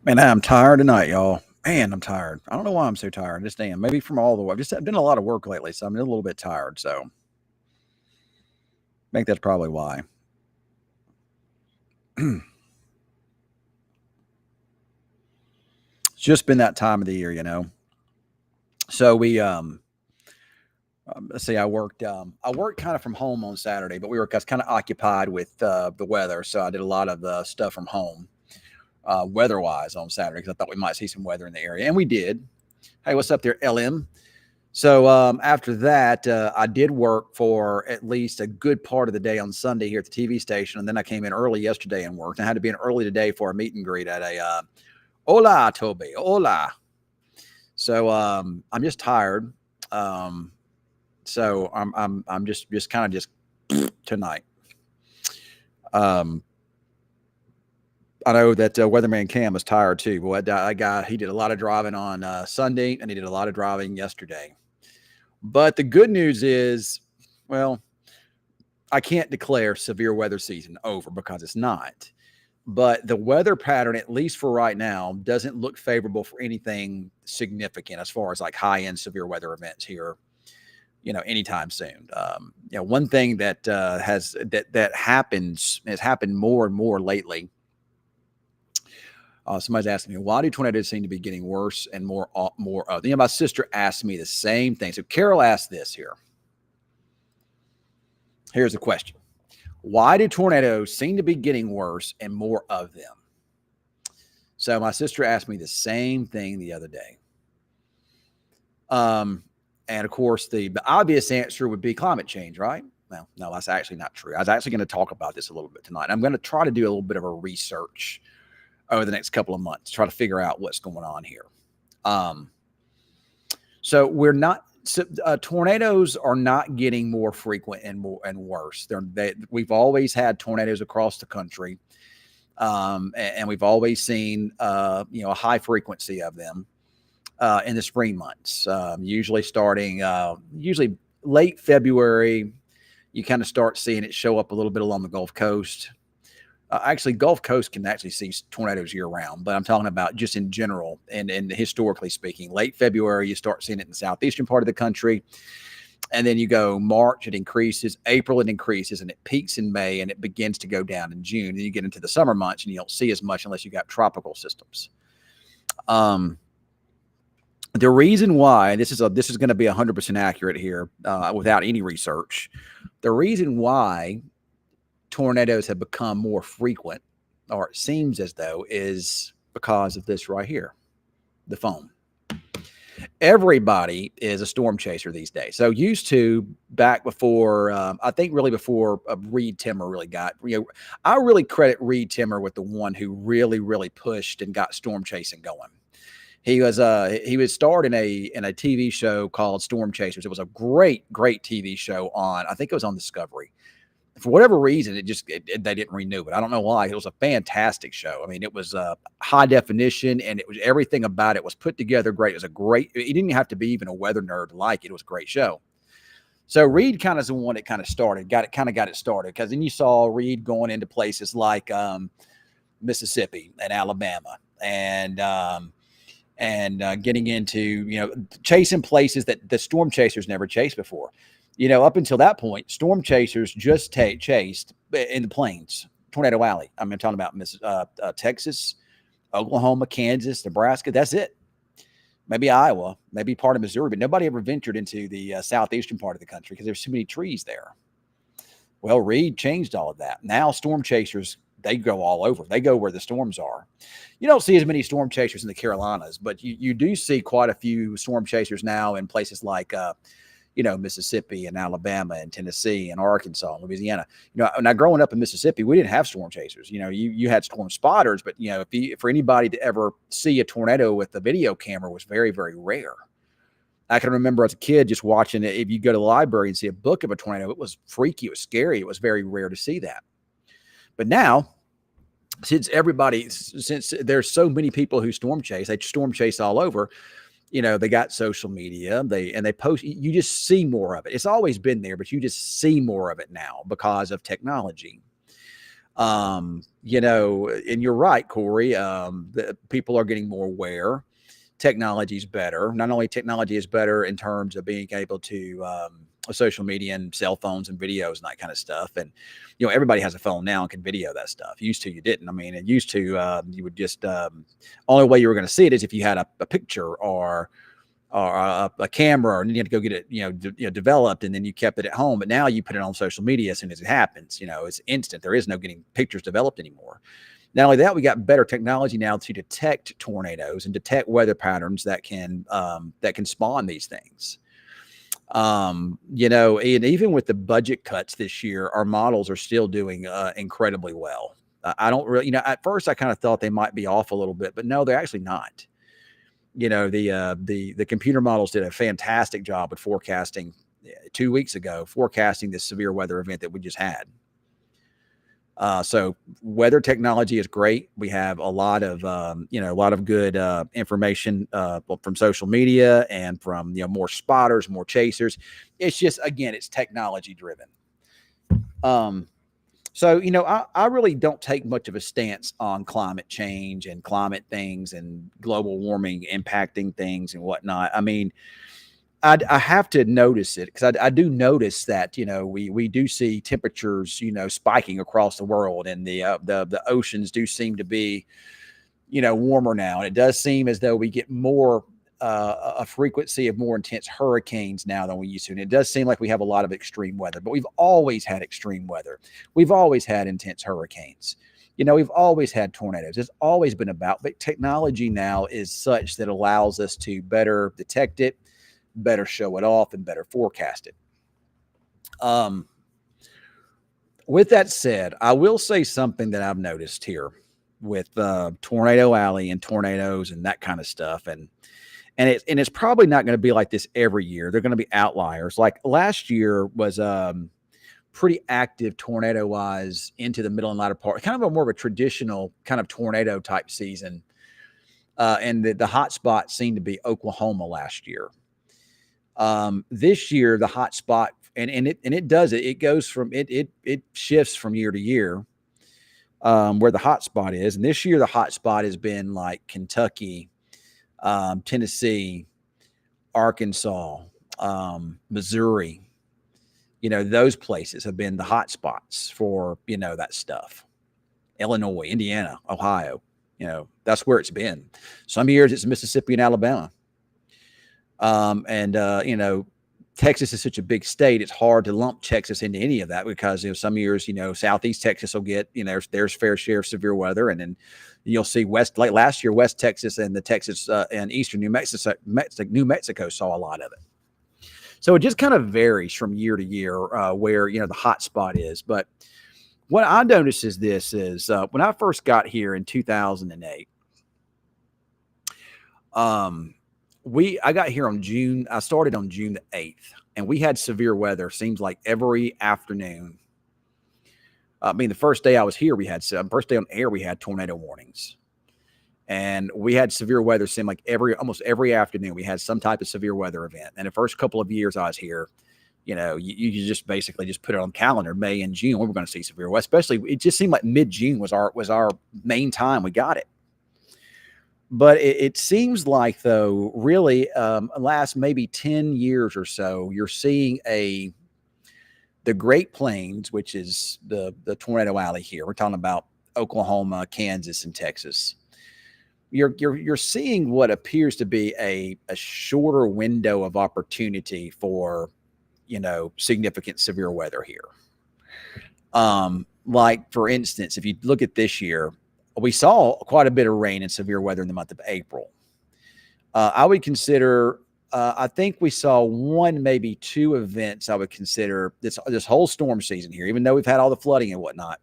Man, I'm tired tonight, y'all. Man, I'm tired. I don't know why I'm so tired. Just damn. Maybe from all the work. I've done a lot of work lately, so I'm a little bit tired. So I think that's probably why. It's just been that time of the year. So let's see. I worked kind of from home on Saturday, but we were kind of occupied with the weather, so I did a lot of stuff from home, weather-wise on Saturday because I thought we might see some weather in the area, and we did. Hey, what's up there, LM? So after that, I did work for at least a good part of the day on Sunday here at the TV station, and then I came in early yesterday and worked. I had to be in early today for a meet and greet at a Hola, Toby, Hola. So I'm just tired. Um, so I'm just kind of just tonight. Um, I know that Weatherman Cam was tired too. But that guy, he did a lot of driving on Sunday, and he did a lot of driving yesterday. But the good news is, well, I can't declare severe weather season over because it's not. But the weather pattern, at least for right now, doesn't look favorable for anything significant as far as like high end severe weather events here, anytime soon. One thing that has happened more and more lately. Somebody's asking me, why do tornadoes seem to be getting worse and more of? My sister asked me the same thing. So Carol asked this here. Here's the question. Why do tornadoes seem to be getting worse and more of them? So my sister asked me the same thing the other day. And of course, the obvious answer would be climate change, right? Well, no, that's actually not true. I was actually going to talk about this a little bit tonight. I'm going to try to do a little bit of a research over the next couple of months, try to figure out what's going on here. So we're not. So, tornadoes are not getting more frequent and worse. We've always had tornadoes across the country, and we've always seen a high frequency of them in the spring months. Usually starting usually late February, you kind of start seeing it show up a little bit along the Gulf Coast. Actually, Gulf Coast can actually see tornadoes year round, but I'm talking about just in general and historically speaking. Late February, you start seeing it in the southeastern part of the country. And then you go March, it increases. April, it increases, and it peaks in May, and it begins to go down in June. Then you get into the summer months, and you don't see as much unless you got tropical systems. The reason why this is going to be 100% accurate here, without any research, the reason why tornadoes have become more frequent, or it seems as though, is because of this right here, the foam. Everybody is a storm chaser these days. So used to, back before, I think really before Reed Timmer really got, I really credit Reed Timmer with the one who really, really pushed and got storm chasing going. He was starred in a TV show called Storm Chasers. It was a great TV show on, I think it was on Discovery. For whatever reason, they didn't renew it. I don't know why. It was a fantastic show. I mean, it was high definition, and it was everything about it was put together great. It was a great. You didn't have to be even a weather nerd to like it. It was a great show. So Reed kind of is the one that kind of got it started, because then you saw Reed going into places like Mississippi and Alabama, and getting into chasing places that the storm chasers never chased before. Up until that point, storm chasers just chased in the plains, Tornado Alley. I'm talking about Texas, Oklahoma, Kansas, Nebraska. That's it. Maybe Iowa, maybe part of Missouri, but nobody ever ventured into the southeastern part of the country because there's too many trees there. Well, Reed changed all of that. Now storm chasers, they go all over. They go where the storms are. You don't see as many storm chasers in the Carolinas, but you do see quite a few storm chasers now in places like Mississippi and Alabama and Tennessee and Arkansas and Louisiana. Now growing up in Mississippi, we didn't have storm chasers. You had storm spotters, but for anybody to ever see a tornado with a video camera was very, very rare. I can remember as a kid just watching it. If you go to the library and see a book of a tornado, it was freaky. It was scary. It was very rare to see that. But now, since there's so many people who they storm chase all over. They got social media, they post, you just see more of it. It's always been there, but you just see more of it now because of technology. And you're right, Corey. People are getting more aware. Technology is better. Not only technology is better in terms of being able to social media and cell phones and videos and that kind of stuff. And everybody has a phone now and can video that stuff. Used to, you didn't. I mean, it used to you would just only way you were going to see it is if you had a picture or a camera, and you had to go get it, developed, and then you kept it at home. But now you put it on social media as soon as it happens. It's instant. There is no getting pictures developed anymore. Not only that, we got better technology now to detect tornadoes and detect weather patterns that can spawn these things. And even with the budget cuts this year, our models are still doing incredibly well. I don't really, at first I kind of thought they might be off a little bit, but no, they're actually not. The computer models did a fantastic job at forecasting 2 weeks ago, forecasting this severe weather event that we just had. So weather technology is great. We have a lot of good information from social media and from more spotters, more chasers. It's just, again, it's technology driven. So, I really don't take much of a stance on climate change and climate things and global warming impacting things and whatnot. I mean, I have to notice it because I do notice that, we do see temperatures, spiking across the world, and the oceans do seem to be, warmer now. And it does seem as though we get more a frequency of more intense hurricanes now than we used to. And it does seem like we have a lot of extreme weather, but we've always had extreme weather. We've always had intense hurricanes. We've always had tornadoes. It's always been about, but technology now is such that allows us to better detect it, better show it off, and better forecast it. With that said, I will say something that I've noticed here with Tornado Alley and tornadoes and that kind of stuff. And it's probably not going to be like this every year. They're going to be outliers. Like last year was pretty active tornado wise into the middle and latter part, kind of a more of a traditional kind of tornado type season. And the hot spot seemed to be Oklahoma last year. This year, the hot spot, and it does it. It goes from it shifts from year to year, where the hot spot is. And this year, the hot spot has been like Kentucky, Tennessee, Arkansas, Missouri. Those places have been the hot spots for that stuff. Illinois, Indiana, Ohio. That's where it's been. Some years it's Mississippi and Alabama. Texas is such a big state. It's hard to lump Texas into any of that because, some years, Southeast Texas will get, there's fair share of severe weather. And then you'll see like last year, West Texas and the Texas and Eastern New Mexico saw a lot of it. So it just kind of varies from year to year where, the hot spot is. But what I noticed is this is when I first got here in 2008, I got here I started on June the 8th, and we had severe weather, seems like every afternoon. I mean, the first day I was here, first day on air, we had tornado warnings. And we had severe weather, seemed like almost every afternoon, we had some type of severe weather event. And the first couple of years I was here, you just basically just put it on the calendar, May and June, we were going to see severe weather. Especially, it just seemed like mid-June was our main time we got it. But it seems like, though, really, last maybe 10 years or so, you're seeing the Great Plains, which is the Tornado Alley here. We're talking about Oklahoma, Kansas, and Texas. You're seeing what appears to be a shorter window of opportunity for, significant severe weather here. Like, for instance, if you look at this year, we saw quite a bit of rain and severe weather in the month of April. I would consider, I think we saw one, maybe two events I would consider this whole storm season here, even though we've had all the flooding and whatnot.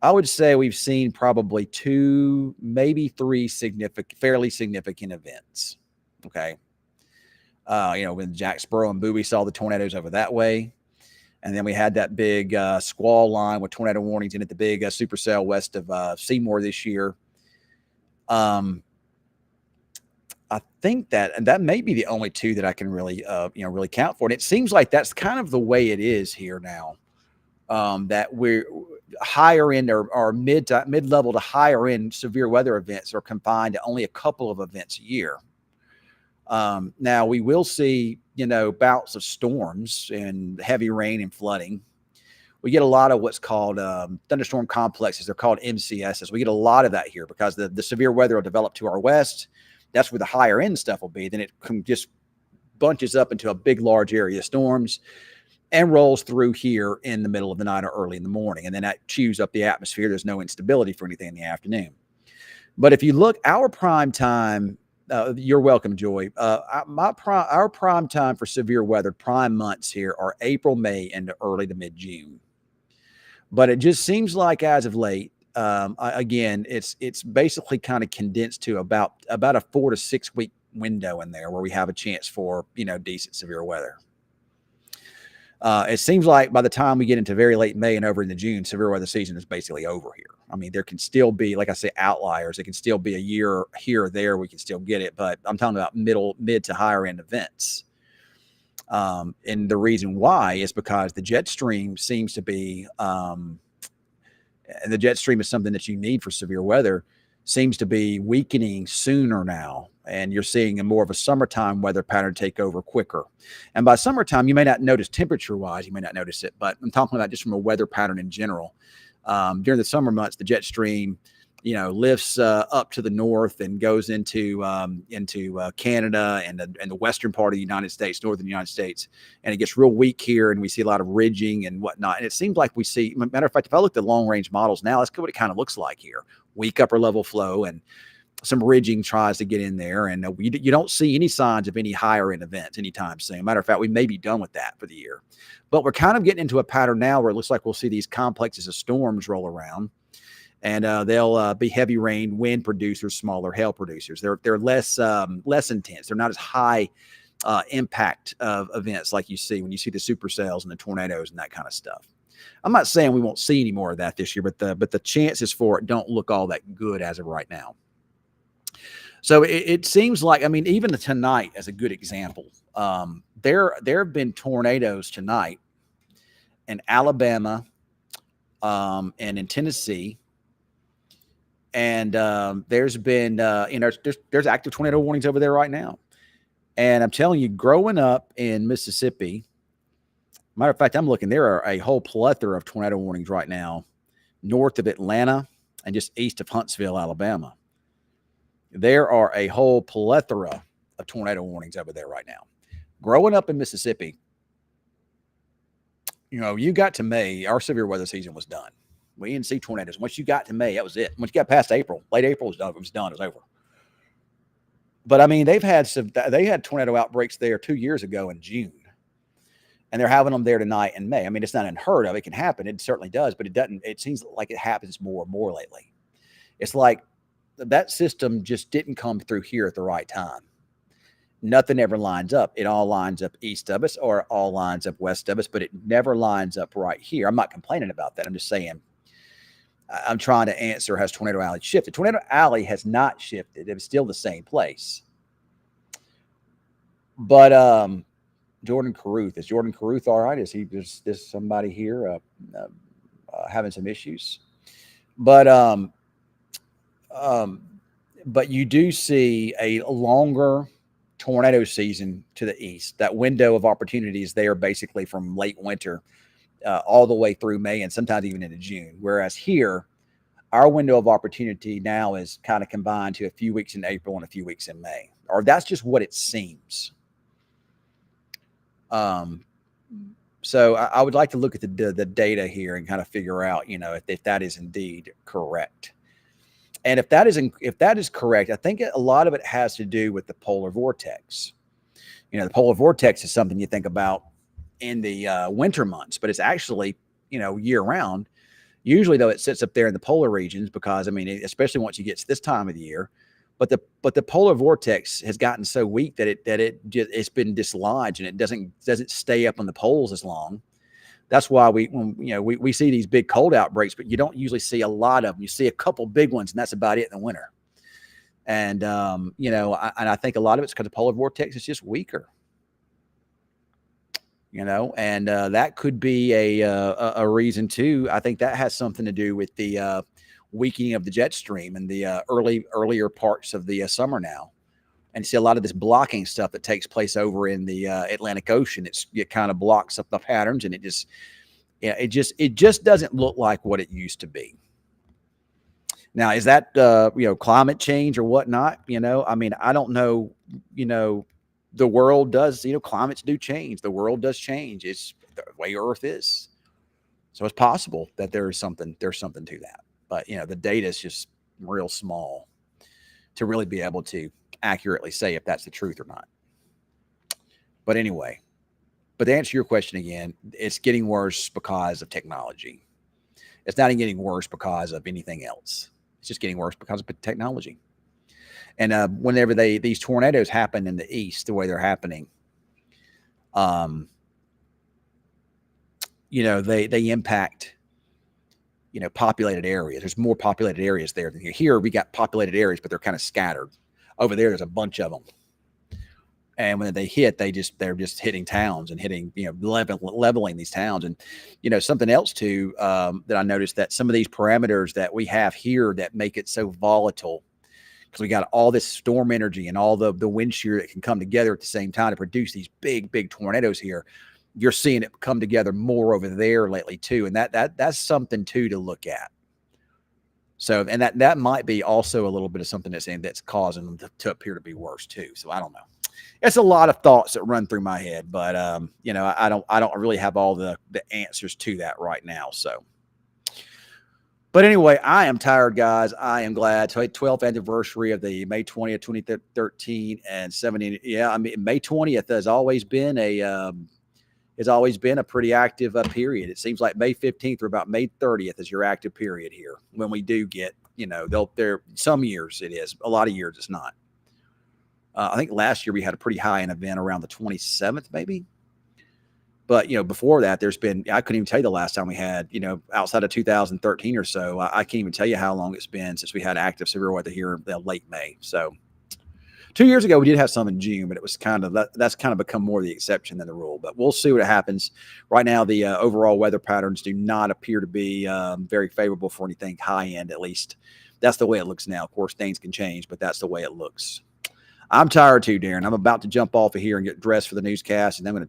I would say we've seen probably two, maybe three fairly significant events. Okay. When Jacksboro and Bowie saw the tornadoes over that way. And then we had that big squall line with tornado warnings in it, the big supercell west of Seymour this year. I think that may be the only two that I can really, really count for. And it seems like that's kind of the way it is here now. That higher end or mid-level to higher end severe weather events are confined to only a couple of events a year. Now we will see, bouts of storms and heavy rain and flooding. We get a lot of what's called thunderstorm complexes. They're called MCSs. We get a lot of that here because the severe weather will develop to our west. That's where the higher end stuff will be. Then it just bunches up into a big, large area of storms and rolls through here in the middle of the night or early in the morning. And then that chews up the atmosphere. There's no instability for anything in the afternoon. But if you look, our prime time, you're welcome, Joy. Our prime time for severe weather, prime months here are April, May, and early to mid-June. But it just seems like as of late, again, it's basically kind of condensed to about a 4 to 6 week window in there where we have a chance for, decent severe weather. It seems like by the time we get into very late May and over into June, severe weather season is basically over here. I mean, there can still be, like I say, outliers. It can still be a year here or there. We can still get it, but I'm talking about mid to higher end events. And the reason why is because the jet stream seems to be, and the jet stream is something that you need for severe weather, seems to be weakening sooner now. And you're seeing a more of a summertime weather pattern take over quicker. And by summertime, you may not notice temperature wise, you may not notice it, but I'm talking about just from a weather pattern in general. During the summer months, the jet stream, lifts up to the north and goes into Canada and the western part of the United States, northern United States, and it gets real weak here, and we see a lot of ridging and whatnot. And it seems like we see, matter of fact, if I look at long range models now, that's what it kind of looks like here: weak upper level flow and some ridging tries to get in there, and you don't see any signs of any higher end events anytime soon. Matter of fact, we may be done with that for the year, but we're kind of getting into a pattern now where it looks like we'll see these complexes of storms roll around. And they'll be heavy rain, wind producers, smaller hail producers. They're less intense. They're not as high impact of events like you see when you see the supercells and the tornadoes and that kind of stuff. I'm not saying we won't see any more of that this year, but the chances for it don't look all that good as of right now. So it seems like, I mean, even tonight as a good example, there have been tornadoes tonight in Alabama and in Tennessee. And there's been, there's active tornado warnings over there right now. And I'm telling you, growing up in Mississippi, matter of fact, I'm looking, there are a whole plethora of tornado warnings right now, north of Atlanta and just east of Huntsville, Alabama. There are a whole plethora of tornado warnings over there right now. Growing up in Mississippi, you got to May, our severe weather season was done. We didn't see tornadoes. Once you got to May, that was it. Once you got past April, late April was done. It was done. It was over. But I mean, they had tornado outbreaks there 2 years ago in June, and they're having them there tonight in May. I mean, it's not unheard of. It can happen. It certainly does, but it doesn't. It seems like it happens more and more lately. It's like that system just didn't come through here at the right time. Nothing ever lines up. It all lines up east of us, or it all lines up west of us, but it never lines up right here. I'm not complaining about that. I'm just saying, I'm trying to answer, has Tornado Alley shifted? Tornado Alley has not shifted. It was still the same place. But Jordan Caruth, is Jordan Caruth all right? Is there's somebody here having some issues? But you do see a longer tornado season to the east. That window of opportunity is there basically from late winter all the way through May and sometimes even into June. Whereas here, our window of opportunity now is kind of combined to a few weeks in April and a few weeks in May, or that's just what it seems. So I would like to look at the data here and kind of figure out, if that is indeed correct. And if that is correct, I think a lot of it has to do with the polar vortex. The polar vortex is something you think about in the winter months, but it's actually, year round. Usually, though, it sits up there in the polar regions because, I mean, especially once you get to this time of the year. But the polar vortex has gotten so weak that it's been dislodged and it doesn't stay up on the poles as long. That's why we see these big cold outbreaks, but you don't usually see a lot of them. You see a couple big ones, and that's about it in the winter. And I think a lot of it's because the polar vortex is just weaker. and that could be a reason too. I think that has something to do with the weakening of the jet stream and the earlier parts of the summer now. And see a lot of this blocking stuff that takes place over in the Atlantic Ocean. It kind of blocks up the patterns, and it just doesn't look like what it used to be. Now, is that climate change or whatnot? I mean, I don't know. The world does. Climates do change. The world does change. It's the way Earth is. So it's possible that there's something to that. But the data is just real small to really be able to accurately say if that's the truth or not. But anyway, to answer your question again, it's getting worse because of technology. It's not even getting worse because of anything else. It's just getting worse because of technology. And whenever these tornadoes happen in the east, the way they're happening, they impact populated areas. There's more populated areas there than here. Here we got populated areas, but they're kind of scattered. Over there's a bunch of them. And when they hit, they're just hitting towns and hitting, leveling these towns. And, something else too, that I noticed, that some of these parameters that we have here that make it so volatile, because we got all this storm energy and all the wind shear that can come together at the same time to produce these big tornadoes here. You're seeing it come together more over there lately too. And that's something too to look at. So, and that might be also a little bit of something that's causing them to appear to be worse too. So I don't know. It's a lot of thoughts that run through my head, but I don't really have all the answers to that right now. So, but anyway, I am tired, guys. I am glad. 12th anniversary of the May 20th, 2013 and 17. Yeah, I mean, May 20th has always been a pretty active period. It seems like May 15th or about May 30th is your active period here. When we do get, there some years it is, a lot of years it's not. I think last year we had a pretty high end event around the 27th, maybe. But, before that, I couldn't even tell you the last time we had, outside of 2013 or so. I can't even tell you how long it's been since we had active severe weather here in late May. So 2 years ago, we did have some in June, but it was that's kind of become more the exception than the rule. But we'll see what happens. Right now, the overall weather patterns do not appear to be very favorable for anything high end, at least. That's the way it looks now. Of course, things can change, but that's the way it looks. I'm tired too, Darren. I'm about to jump off of here and get dressed for the newscast, and I'm going to